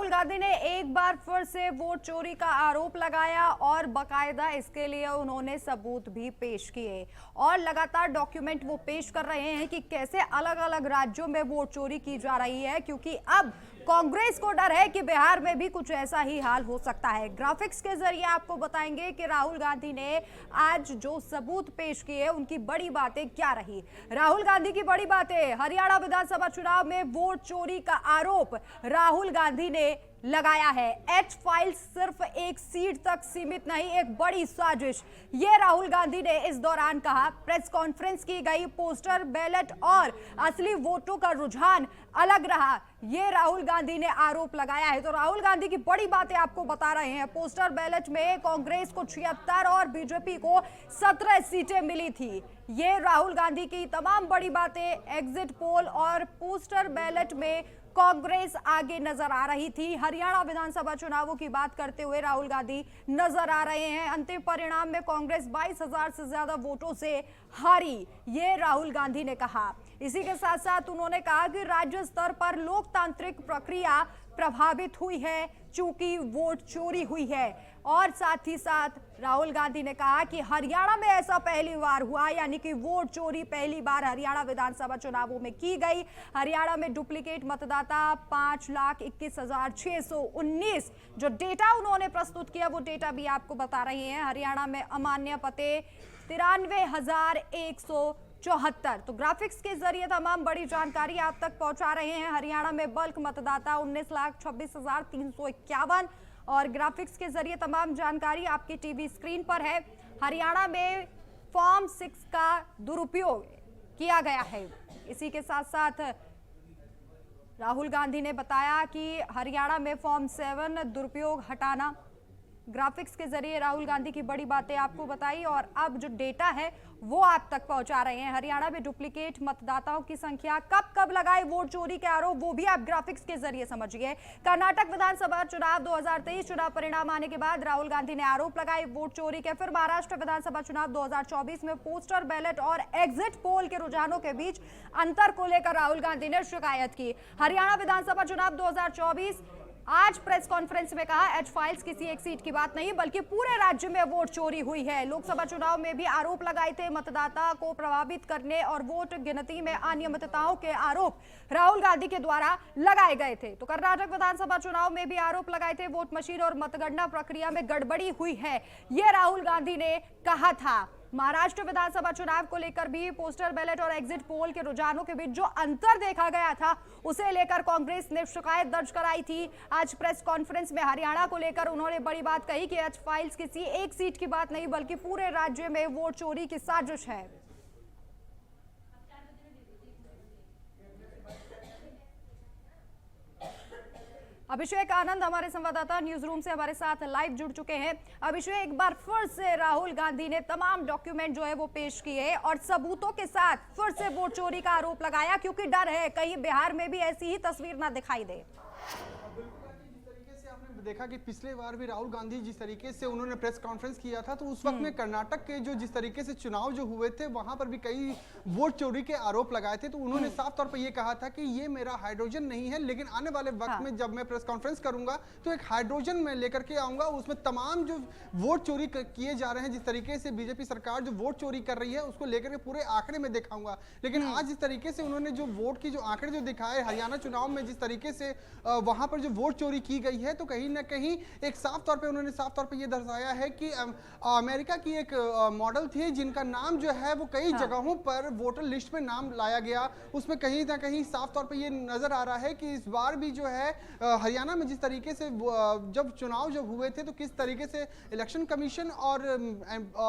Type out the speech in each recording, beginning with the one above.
राहुल गांधी ने एक बार फिर से वोट चोरी का आरोप लगाया और बकायदा इसके लिए उन्होंने सबूत भी पेश किए और लगातार डॉक्यूमेंट वो पेश कर रहे हैं कि कैसे अलग अलग राज्यों में वोट चोरी की जा रही है, क्योंकि अब कांग्रेस को डर है कि बिहार में भी कुछ ऐसा ही हाल हो सकता है। ग्राफिक्स के जरिए आपको बताएंगे कि राहुल गांधी ने आज जो सबूत पेश किए उनकी बड़ी बातें क्या रही। राहुल गांधी की बड़ी बातें, हरियाणा विधानसभा चुनाव में वोट चोरी का आरोप राहुल गांधी ने लगाया है। एच फाइल सिर्फ एक सीट तक सीमित नहीं, एक बड़ी साजिश, ये राहुल गांधी ने इस दौरान कहा। प्रेस कॉन्फ्रेंस की गई, पोस्टर बैलेट और असली वोटों का रुझान अलग रहा, ये राहुल गांधी ने आरोप लगाया है। तो राहुल गांधी की बड़ी बातें आपको बता रहे हैं। पोस्टर बैलेट में कांग्रेस को 76 और बीजेपी को 17 सीटें मिली थी, ये राहुल गांधी की तमाम बड़ी बातें। एग्जिट पोल और पोस्टर बैलेट में कांग्रेस आगे नजर आ रही थी। हरियाणा विधानसभा चुनावों की बात करते हुए राहुल गांधी नजर आ रहे हैं। अंतिम परिणाम में कांग्रेस 22,000 से ज्यादा वोटों से हारी, ये राहुल गांधी ने कहा। इसी के साथ साथ उन्होंने कहा कि राज्य स्तर पर लोकतांत्रिक प्रक्रिया प्रभावित हुई है चूंकि वोट चोरी हुई है। और साथ ही साथ राहुल गांधी ने कहा कि हरियाणा में ऐसा पहली बार हुआ, यानी कि वोट चोरी पहली बार हरियाणा विधानसभा चुनावों में की गई। हरियाणा में डुप्लीकेट मतदाता 5,21,619, जो डेटा उन्होंने प्रस्तुत किया वो डेटा भी आपको बता रहे हैं। हरियाणा में अमान्य पते 93,174। तो ग्राफिक्स के जरिए तमाम बड़ी जानकारी आप तक पहुंचा रहे हैं। हरियाणा में बल्क मतदाता 19,26,351 और ग्राफिक्स के जरिए तमाम जानकारी आपकी टीवी स्क्रीन पर है। हरियाणा में फॉर्म 6 का दुरुपयोग किया गया है। इसी के साथ साथ राहुल गांधी ने बताया कि हरियाणा में फॉर्म 7 दुरुपयोग हटाना। ग्राफिक्स के जरिए राहुल गांधी की बड़ी बातें आपको बताई और अब जो डेटा है वो आप तक पहुंचा रहे हैं। हरियाणा में डुप्लीकेट मतदाताओं की संख्या, कब कब लगाए वोट चोरी के आरोप, वो भी आप ग्राफिक्स के जरिए समझिए। कर्नाटक विधानसभा चुनाव 2023 चुनाव परिणाम आने के बाद राहुल गांधी ने आरोप लगाए वोट चोरी के। फिर महाराष्ट्र विधानसभा चुनाव 2024 में पोस्टर बैलेट और एग्जिट पोल के रुझानों के बीच अंतर को लेकर राहुल गांधी ने शिकायत की। हरियाणा विधानसभा चुनाव 2024, आज प्रेस कॉन्फ्रेंस में कहा एच फाइल्स किसी एक सीट की बात नहीं बल्कि पूरे राज्य में वोट चोरी हुई है। लोकसभा चुनाव में भी आरोप लगाए थे मतदाता को प्रभावित करने और वोट गिनती में अनियमितताओं के आरोप राहुल गांधी के द्वारा लगाए गए थे। तो कर्नाटक विधानसभा चुनाव में भी आरोप लगाए थे वोट मशीन और मतगणना प्रक्रिया में गड़बड़ी हुई है, यह राहुल गांधी ने कहा था। महाराष्ट्र विधानसभा चुनाव को लेकर भी पोस्टर बैलेट और एग्जिट पोल के रुझानों के बीच जो अंतर देखा गया था उसे लेकर कांग्रेस ने शिकायत दर्ज कराई थी। आज प्रेस कॉन्फ्रेंस में हरियाणा को लेकर उन्होंने बड़ी बात कही कि एच फाइल्स किसी एक सीट की बात नहीं बल्कि पूरे राज्य में वोट चोरी की साजिश है। अभिषेक आनंद हमारे संवाददाता न्यूज रूम से हमारे साथ लाइव जुड़ चुके हैं। अभिषेक, एक बार फिर से राहुल गांधी ने तमाम डॉक्यूमेंट जो है वो पेश किए और सबूतों के साथ फिर से वोट चोरी का आरोप लगाया, क्योंकि डर है कहीं बिहार में भी ऐसी ही तस्वीर ना दिखाई दे। देखा कि पिछले बार भी राहुल गांधी जिस तरीके से उन्होंने प्रेस कॉन्फ्रेंस किया था तो उस वक्त में कर्नाटक के जो जिस तरीके से चुनाव जो हुए थे वहां पर भी कई वोट चोरी के आरोप लगाए थे। तो उन्होंने साफ तौर पर यह कहा था कि ये मेरा हाइड्रोजन नहीं है, लेकिन आने वाले वक्त में जब मैं प्रेस कॉन्फ्रेंस करूंगा तो एक हाइड्रोजन मैं लेकर के आऊंगा, उसमें तमाम जो वोट चोरी किए जा रहे हैं, जिस तरीके से बीजेपी सरकार जो वोट चोरी कर रही है उसको लेकर के पूरे आंकड़े में दिखाऊंगा। लेकिन आज जिस तरीके से उन्होंने जो वोट की जो आंकड़े जो दिखाए हरियाणा चुनाव में, जिस तरीके से वहां पर जो वोट चोरी की गई है, तो कहीं ना कहीं साफ तौर पे उन्होंने साफ तौर पे ये दर्शाया है कि अमेरिका की एक मॉडल थी जिनका नाम जो है वो कई जगहों पर वोटर लिस्ट में नाम लाया गया। उसमें कहीं ना कहीं साफ तौर पे ये नजर आ रहा है कि इस बार भी जो है हरियाणा में जिस तरीके से जब चुनाव जब हुए थे तो किस तरीके से इलेक्शन कमीशन और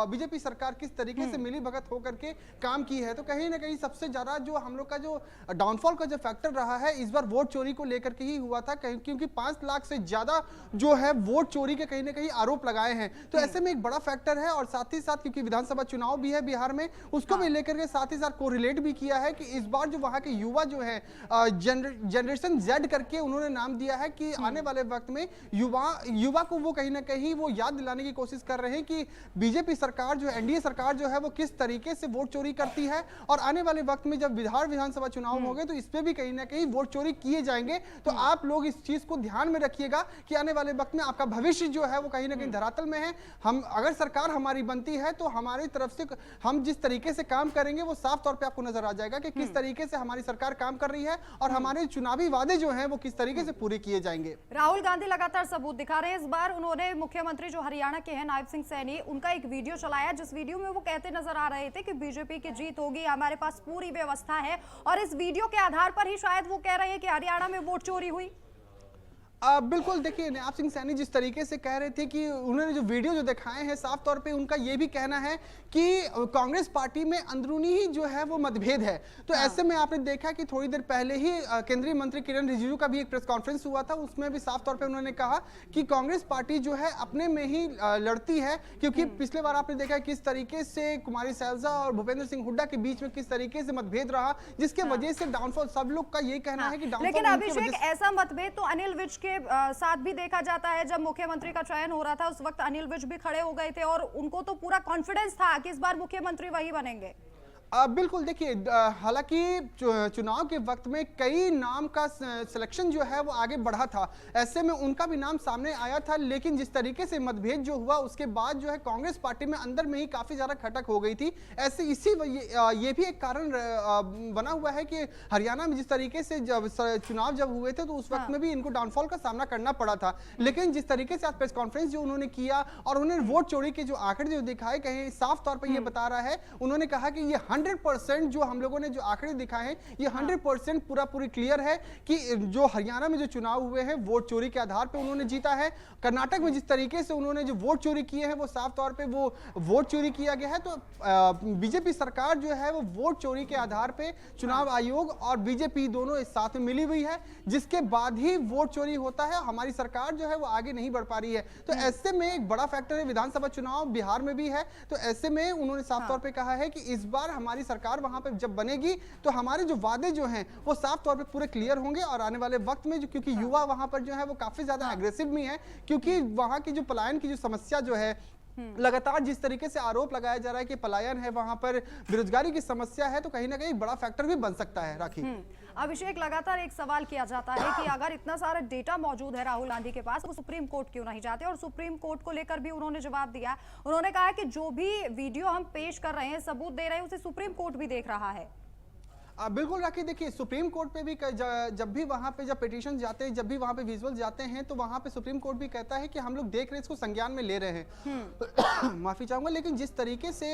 बीजेपी सरकार किस तरीके से मिली भगत होकर के काम की है। तो कहीं ना कहीं सबसे ज्यादा जो हम लोग का जो डाउनफॉल का जो फैक्टर रहा है इस बार वोट चोरी को लेकर के ही हुआ था, क्योंकि 5 लाख से ज्यादा जो है वोट चोरी के कहीं ना कहीं आरोप लगाए हैं। तो ऐसे में एक बड़ा फैक्टर है, और साथ ही साथ क्योंकि विधानसभा चुनाव भी है बिहार में, उसको भी लेकर के साथ ही साथ कोरिलेट भी किया है कि इस बार जो वहां के युवा जो है जनरेशन जेड करके उन्होंने नाम दिया है कि आने वाले वक्त में युवा को वो कहीं ना कहीं वो याद दिलाने की कोशिश कर रहे हैं कि बीजेपी सरकार जो एनडीए सरकार जो है वो किस तरीके से वोट चोरी करती है, और आने वाले वक्त में जब बिहार विधानसभा चुनाव होंगे तो इस पे भी कहीं ना कहीं वोट चोरी किए जाएंगे। तो आप लोग इस चीज को ध्यान में रखिएगा कि आने वाले वक्त में आपका भविष्य जो है वो कहीं ना कहीं धरातल में है। हम अगर सरकार हमारी बनती है तो हमारी तरफ से हम जिस तरीके से काम करेंगे वो साफ तौर पे आपको नजर आ जाएगा कि किस तरीके से हमारी सरकार काम कर रही है और हमारे चुनावी वादे जो हैं वो किस तरीके से पूरे किए जाएंगे। राहुल गांधी लगातार सबूत दिखा रहे हैं। इस बार उन्होंने मुख्यमंत्री जो हरियाणा के हैं नायब सिंह सैनी, उनका एक वीडियो चलाया जिस वीडियो में वो कहते नजर आ रहे थे कि बीजेपी की जीत होगी, हमारे पास पूरी व्यवस्था है, और इस वीडियो के आधार पर ही शायद वो कह रहे हैं कि हरियाणा में वोट चोरी हुई। बिल्कुल, देखिए नायब सिंह सैनी जिस तरीके से कह रहे थे कि उन्होंने जो वीडियो जो दिखाए हैं साफ तौर पे उनका ये भी कहना है कि कांग्रेस पार्टी में अंदरूनी ही जो है वो मतभेद है। तो ऐसे में आपने देखा कि थोड़ी देर पहले ही केंद्रीय मंत्री किरण रिजिजू का भी एक प्रेस कॉन्फ्रेंस हुआ था, उसमें भी साफ तौर पे उन्होंने कहा कि कांग्रेस पार्टी जो है अपने में ही लड़ती है, क्योंकि पिछले बार आपने देखा किस तरीके से कुमारी सैलजा और भूपेंद्र सिंह हुड्डा के बीच में किस तरीके से मतभेद रहा, जिसके वजह से डाउनफॉल सब लोग का ये कहना है कि डाउनफॉल। लेकिन अभिषेक, ऐसा मतभेद तो अनिल विज के साथ भी देखा जाता है। जब मुख्यमंत्री का चयन हो रहा था उस वक्त अनिल विज भी खड़े हो गए थे और उनको तो पूरा कॉन्फिडेंस था कि इस बार मुख्यमंत्री वही बनेंगे। बिल्कुल, देखिए हालांकि चुनाव के वक्त में कई नाम का सिलेक्शन जो है वो आगे बढ़ा था, ऐसे में उनका भी नाम सामने आया था, लेकिन जिस तरीके से मतभेद जो हुआ उसके बाद जो है कांग्रेस पार्टी में अंदर में ही काफी ज्यादा खटक हो गई थी। ऐसे ये भी एक कारण बना हुआ है कि हरियाणा में जिस तरीके से जब चुनाव जब हुए थे तो उस वक्त में भी इनको डाउनफॉल का सामना करना पड़ा था। लेकिन जिस तरीके से आज प्रेस कॉन्फ्रेंस जो उन्होंने किया और उन्होंने वोट चोरी के जो आंकड़े जो दिखाए, कहीं साफ तौर पर ये बता रहा है, उन्होंने कहा कि ये 100% जो हम लोगों ने जो आंकड़े दिखाए हैं ये 100% पूरी क्लियर है कि जो हरियाणा में जो चुनाव हुए हैं वोट चोरी के आधार पे उन्होंने जीता है। कर्नाटक में जिस तरीके से उन्होंने जो वोट चोरी किए हैं वो साफ तौर पे वो वोट चोरी किया गया है। तो बीजेपी सरकार जो है वो वोट चोरी के आधार पे चुनाव आयोग और बीजेपी दोनों इस साथ में मिली हुई है, जिसके बाद ही वोट चोरी होता है। हमारी सरकार जो है वो आगे नहीं बढ़ पा रही है। तो ऐसे में एक बड़ा फैक्टर है, विधानसभा चुनाव बिहार में भी है, तो ऐसे में उन्होंने साफ तौर पे कहा है कि इस बार हमारी सरकार वहां पे जब बनेगी तो हमारे जो वादे जो हैं वो साफ तौर पे पूरे क्लियर होंगे। और आने वाले वक्त में जो, क्योंकि युवा वहां पर जो है वो काफी ज्यादा एग्रेसिव भी है, क्योंकि वहां की जो पलायन की जो समस्या जो है लगातार जिस तरीके से आरोप लगाया जा रहा है कि पलायन है, वहां पर बेरोजगारी की समस्या है, तो कहीं ना कहीं बड़ा फैक्टर भी बन सकता है। राखी, अभिषेक, लगातार एक सवाल किया जाता है कि अगर इतना सारा डेटा मौजूद है राहुल गांधी के पास, वो सुप्रीम कोर्ट क्यों नहीं जाते? और सुप्रीम कोर्ट को लेकर भी उन्होंने जवाब दिया। उन्होंने कहा कि जो भी वीडियो हम पेश कर रहे हैं, सबूत दे रहे हैं, उसे सुप्रीम कोर्ट भी देख रहा है। बिल्कुल राखी, देखिए सुप्रीम कोर्ट पे भी जब भी वहां पे जब पिटीशन जाते हैं, जब भी वहां पे विजुअल जाते हैं, तो वहां पे सुप्रीम कोर्ट भी कहता है कि हम लोग देख रहे हैं, इसको संज्ञान में ले रहे हैं। माफी चाहूंगा, लेकिन जिस तरीके से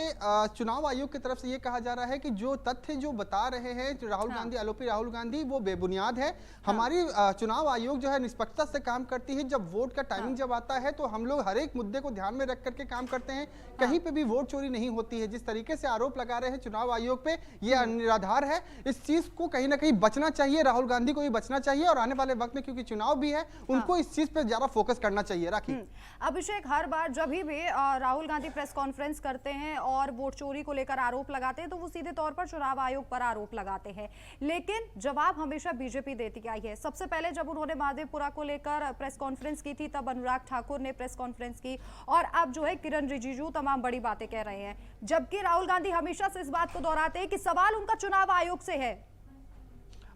चुनाव आयोग की तरफ से ये कहा जा रहा है कि जो तथ्य जो बता रहे हैं राहुल गांधी, आरोपी राहुल गांधी, वो बेबुनियाद है। हमारी चुनाव आयोग जो है निष्पक्षता से काम करती है। जब वोट का टाइमिंग जब आता है तो हम लोग हर एक मुद्दे को ध्यान में रख करके काम करते हैं, कहीं पे भी वोट चोरी नहीं होती है। जिस तरीके से आरोप लगा रहे हैं चुनाव आयोग पे, ये निराधार है। इस चीज को कहीं ना कहीं बचना चाहिए, राहुल गांधी को भी बचना चाहिए, और आने वाले वक्त में क्योंकि चुनाव भी है, उनको इस चीज पे ज्यादा फोकस करना चाहिए। राखी, अभिषेक, हर बार जब भी राहुल गांधी प्रेस कॉन्फ्रेंस करते हैं और वोट चोरी को लेकर आरोप लगाते हैं तो वो सीधे तौर पर चुनाव आयोग पर आरोप लगाते हैं, लेकिन जवाब हमेशा बीजेपी देती आई है। सबसे पहले जब उन्होंने महादेवपुरा को लेकर प्रेस कॉन्फ्रेंस की थी तब अनुराग ठाकुर ने प्रेस कॉन्फ्रेंस की, और अब जो है किरण रिजिजू तमाम बड़ी बातें कह रहे हैं, जबकि राहुल गांधी हमेशा से इस बात को दोहराते हैं कि सवाल उनका चुनाव आयोग से है।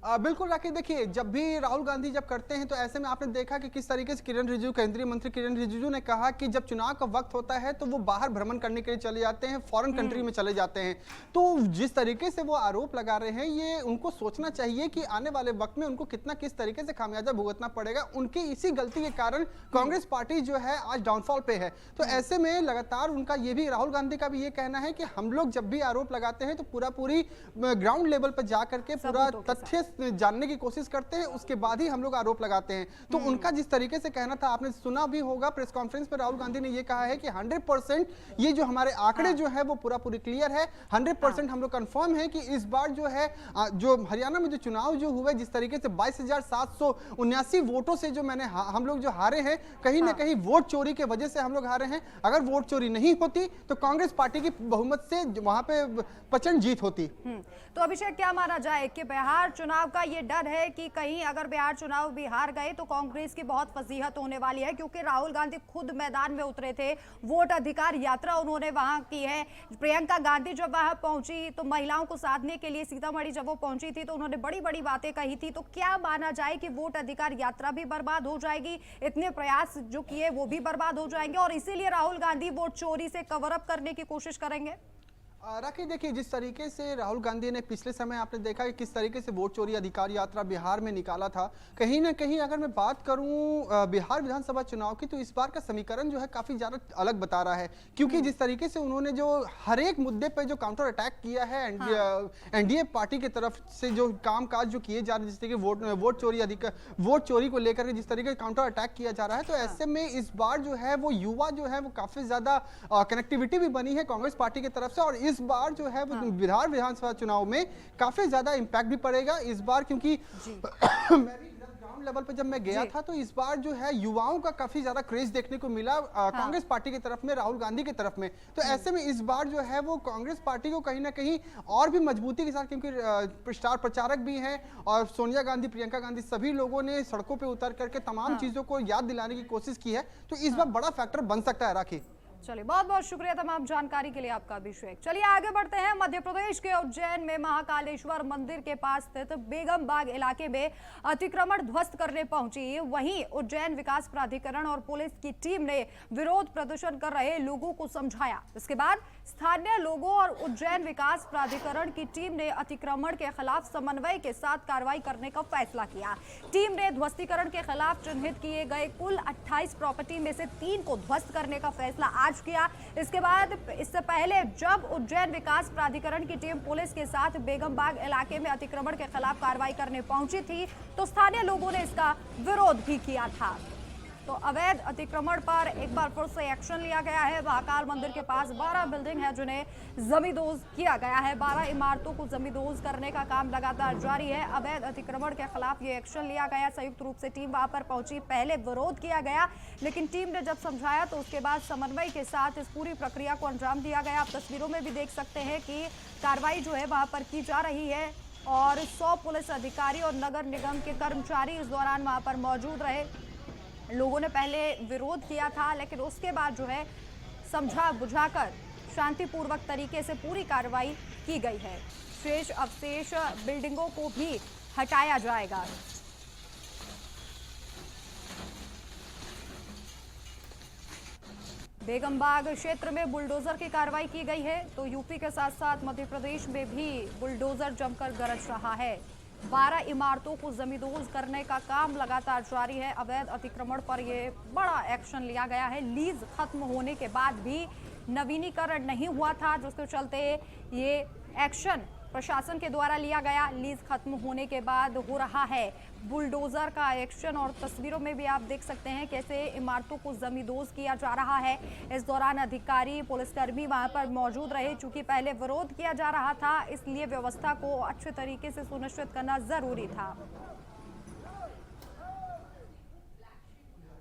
बिल्कुल राखी, देखिए जब भी राहुल गांधी जब करते हैं तो ऐसे में आपने देखा कि किस तरीके से किरण रिजिजू, केंद्रीय मंत्री किरण रिजिजू ने कहा कि जब चुनाव का वक्त होता है तो वो बाहर भ्रमण करने के लिए चले जाते हैं, फॉरेन कंट्री में चले जाते हैं। तो जिस तरीके से वो आरोप लगा रहे हैं, ये उनको सोचना चाहिए कि आने वाले वक्त में उनको किस तरीके से खामियाजा भुगतना पड़ेगा। उनकी इसी गलती के कारण कांग्रेस पार्टी जो है आज डाउनफॉल पे है। तो ऐसे में लगातार उनका ये भी, राहुल गांधी का भी ये कहना है कि हम लोग जब भी आरोप लगाते हैं तो पूरी ग्राउंड लेवल पर जाकर के पूरा तथ्य जानने की कोशिश करते हैं, उसके बाद ही हम लोग आरोप लगाते हैं। तो उनका जिस तरीके से कहना था, आपने सुना भी होगा प्रेस कॉन्फ्रेंस में राहुल गांधी ने ये कहा है कि 100% ये जो हमारे आंकड़े जो है वो पूरी क्लियर है, 100% हम लोग कंफर्म है कि इस बार जो है जो हरियाणा में जो चुनाव जो हुए, जिस तरीके से 22,779 वोटों से जो हम लोग जो हारे हैं, कहीं ना कहीं वोट चोरी के वजह से हम लोग हारे हैं। अगर वोट चोरी नहीं होती तो कांग्रेस पार्टी की बहुमत से वहां पे प्रचंड जीत होती। तो अभिषेक, क्या माना जाए कि बिहार चुनाव का ये डर है कि कहीं अगर बिहार चुनाव बिहार गए तो कांग्रेस की बहुत फजीहत होने वाली है, क्योंकि राहुल गांधी खुद मैदान में उतरे थे, वोट अधिकार यात्रा उन्होंने वहां की है। प्रियंका गांधी जब वहां पहुंची तो महिलाओं को साधने के लिए सीतामढ़ी जब वो पहुंची थी तो उन्होंने बड़ी बड़ी बातें कही थी। तो क्या माना जाए कि वोट अधिकार यात्रा भी बर्बाद हो जाएगी, इतने प्रयास जो किए वो भी बर्बाद हो जाएंगे और इसीलिए राहुल गांधी वोट चोरी से कवर अप करने की कोशिश करेंगे? राखी, देखिए जिस तरीके से राहुल गांधी ने पिछले समय आपने देखा कि किस तरीके से वोट चोरी अधिकार यात्रा बिहार में निकाला था, कहीं ना कहीं अगर मैं बात करूं बिहार विधानसभा चुनाव की, तो इस बार का समीकरण जो है काफी ज्यादा अलग बता रहा है। क्योंकि जिस तरीके से उन्होंने जो हर एक मुद्दे पर जो काउंटर अटैक किया है, एनडीए पार्टी की तरफ से जो कामकाज जो किए जा रहे हैं, जिस तरीके वोट चोरी को लेकर के जिस तरीके से काउंटर अटैक किया जा रहा है, तो ऐसे में इस बार जो है वो युवा जो है वो काफी ज्यादा कनेक्टिविटी भी बनी है कांग्रेस पार्टी की तरफ से, और इस बार जो है बिहार विधानसभा चुनाव में काफी ज्यादा इंपैक्ट भी पड़ेगा इस बार। क्योंकि मैं भी ग्राउंड लेवल पे जब मैं गया था तो इस बार जो है युवाओं का काफी ज्यादा क्रेज देखने को मिला कांग्रेस पार्टी की तरफ में, राहुल गांधी की तरफ में। तो ऐसे में इस बार जो है वो कांग्रेस पार्टी को कहीं ना कहीं और भी मजबूती के साथ, क्योंकि स्टार प्रचारक भी हैं और सोनिया गांधी, प्रियंका गांधी, सभी लोगों ने सड़कों पर उतर करके तमाम चीजों को याद दिलाने की कोशिश की है। तो इस बार बड़ा फैक्टर बन सकता है। राखी, चलिए, बहुत बहुत शुक्रिया तमाम जानकारी के लिए आपका अभिषेक। चलिए आगे बढ़ते हैं। मध्य प्रदेश के उज्जैन में महाकालेश्वर मंदिर के पास स्थित बेगम बाग इलाके में अतिक्रमण ध्वस्त करने पहुंची वहीं उज्जैन विकास प्राधिकरण और पुलिस की टीम ने विरोध प्रदर्शन कर रहे लोगों को समझाया। इसके बाद स्थानीय लोगों और उज्जैन विकास प्राधिकरण की टीम ने अतिक्रमण के खिलाफ समन्वय के साथ कार्रवाई करने का फैसला किया। टीम ने ध्वस्तीकरण के खिलाफ चिन्हित किए गए कुल 28 प्रॉपर्टी में से 3 को ध्वस्त करने का फैसला आज किया। इसके बाद इससे पहले जब उज्जैन विकास प्राधिकरण की टीम पुलिस के साथ बेगम बाग इलाके में अतिक्रमण के खिलाफ कार्रवाई करने पहुंची थी तो स्थानीय लोगों ने इसका विरोध भी किया था। तो अवैध अतिक्रमण पर एक बार फिर से एक्शन लिया गया है। महाकाल मंदिर के पास 12 बिल्डिंग है जिन्हें जमींदोज किया गया है। 12 इमारतों को जमींदोज करने का काम लगातार जारी है। अवैध अतिक्रमण के खिलाफ ये एक्शन लिया गया। संयुक्त रूप से टीम वहां पर पहुंची। पहले विरोध किया गया, लेकिन टीम ने जब समझाया तो उसके बाद समन्वय के साथ इस पूरी प्रक्रिया को अंजाम दिया गया। आप तस्वीरों में भी देख सकते हैं कि कार्रवाई जो है वहां पर की जा रही है और 100 पुलिस अधिकारी और नगर निगम के कर्मचारी इस दौरान वहां पर मौजूद रहे। लोगों ने पहले विरोध किया था, लेकिन उसके बाद जो है समझा बुझाकर शांतिपूर्वक तरीके से पूरी कार्रवाई की गई है। शेष अवशेष बिल्डिंगों को भी हटाया जाएगा। बेगम बाग क्षेत्र में बुलडोजर की कार्रवाई की गई है। तो यूपी के साथ साथ मध्य प्रदेश में भी बुलडोजर जमकर गरज रहा है। 12 इमारतों को जमींदोज करने का काम लगातार जारी है। अवैध अतिक्रमण पर यह बड़ा एक्शन लिया गया है। लीज खत्म होने के बाद भी नवीनीकरण नहीं हुआ था, जिसके चलते ये एक्शन प्रशासन के द्वारा लिया गया। लीज खत्म होने के बाद हो रहा है बुलडोजर का एक्शन और तस्वीरों में भी आप देख सकते हैं कैसे इमारतों को जमींदोज किया जा रहा है। इस दौरान अधिकारी, पुलिसकर्मी वहां पर मौजूद रहे। चूंकि पहले विरोध किया जा रहा था, इसलिए व्यवस्था को अच्छे तरीके से सुनिश्चित करना जरूरी था।